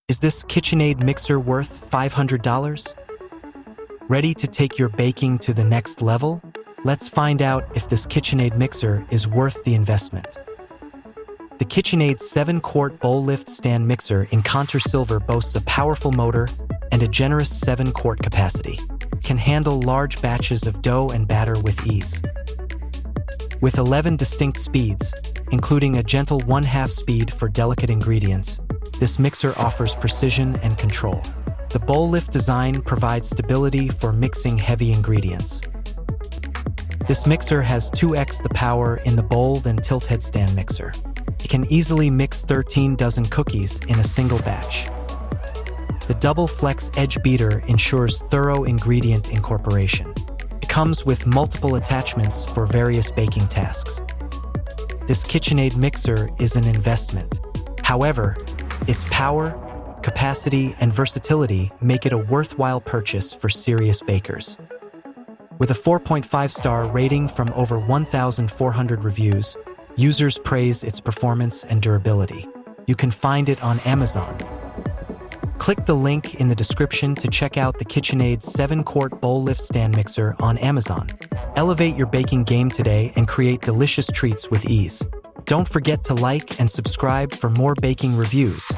Is this KitchenAid mixer worth $500? Ready to take your baking to the next level? Let's find out if this KitchenAid mixer is worth the investment. The KitchenAid 7-quart bowl-lift stand mixer in contour silver boasts a powerful motor and a generous 7-quart capacity. It can handle large batches of dough and batter with ease. With 11 distinct speeds, including a gentle 1/2 speed for delicate ingredients, this mixer offers precision and control. The bowl-lift design provides stability for mixing heavy ingredients. This mixer has 2x the power in the bowl than tilt-head stand mixer. It can easily mix 13 dozen cookies in a single batch. The double flex edge beater ensures thorough ingredient incorporation. It comes with multiple attachments for various baking tasks. This KitchenAid mixer is an investment. However, its power, capacity, and versatility make it a worthwhile purchase for serious bakers. With a 4.5-star rating from over 1,400 reviews, users praise its performance and durability. You can find it on Amazon. Click the link in the description to check out the KitchenAid 7-quart bowl-lift stand mixer on Amazon. Elevate your baking game today and create delicious treats with ease. Don't forget to like and subscribe for more baking reviews.